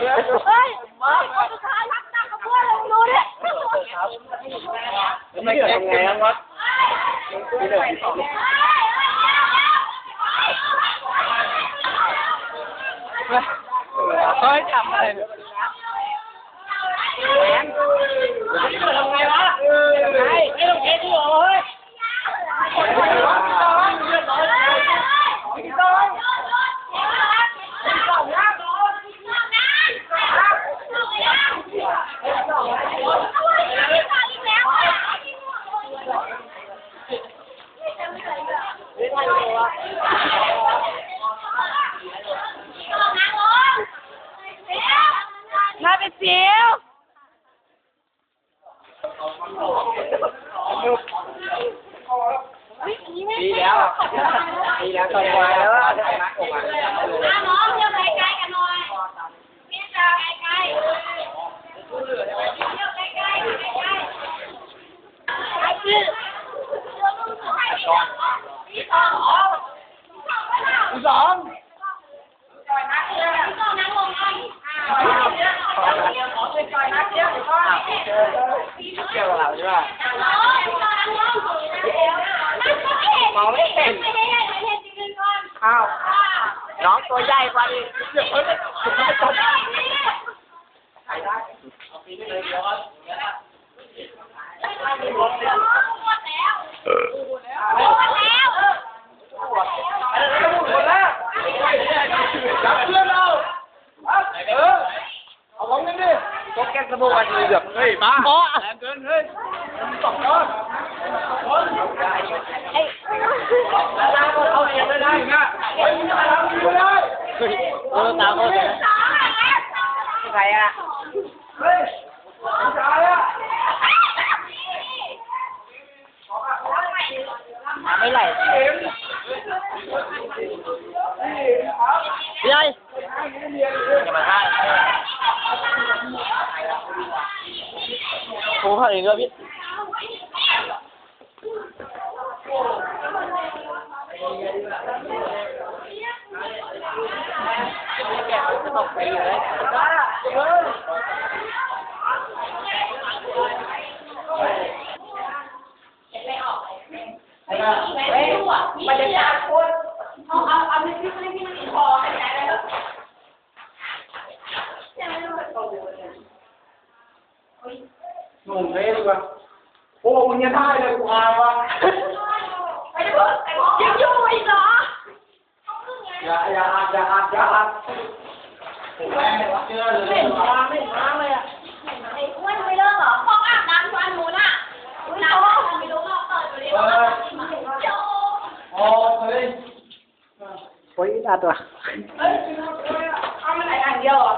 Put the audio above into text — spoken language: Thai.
ด้วยเฮ้ยคนสุดท้ายรักจังกับเพื่อนเลยดูดิไม่เกิดยังไงครับเฮ้ยทำอะไรเนี่ยทำไงวะไม่ต้องเช็ดที่หรอเฮ้ยมาเป็นเสียวดีแล้วต่อยมาแล้วได้ไหมออกมาน้องเที่ยวไกลๆกันหน่อยพี่จะไกลๆเที่ยวไกลๆไกลๆไอ้ชื่อที่สองนั่งลงกันเกี่ยวกับเราใช่ป่ะมองไม่เห็นอ้าวน้องตัวใหญ่กว่าดิเอาของกันดิพวกแกสบู่วันนี้แบบเฮ้ยบ้าแรงเกินเฮ้ยสองก้อนแล้วเขาเองไม่ได้นะเฮ้ยตาเขาไม่ได้ตาเขาใครอ่ะเฮ้ยใครอ่ะไม่ไหลพี่ใหญ่จะมาให้ผมเขาเองก็พี่ตกไปเลยบรรยากาศโคตรเอาไม่พี่มันคอหายใจเลยหนุ่มเลยดีกว่าโอ้มึงยังได้เลยกูอายวะไปดูยังอยู่อีกเหรออย่าอัดผมแม่เจอเลยไม่มาเลยอ่ะไอ้อ้วนไม่เลิกเหรอห้องอาบน้ำวันนู้นอ่ะน้ำไม่รู้เราเปิดอยู่เลยโอ้ยโอ้ยอัดว่ะเอามาไหนอันเดียวอ่ะ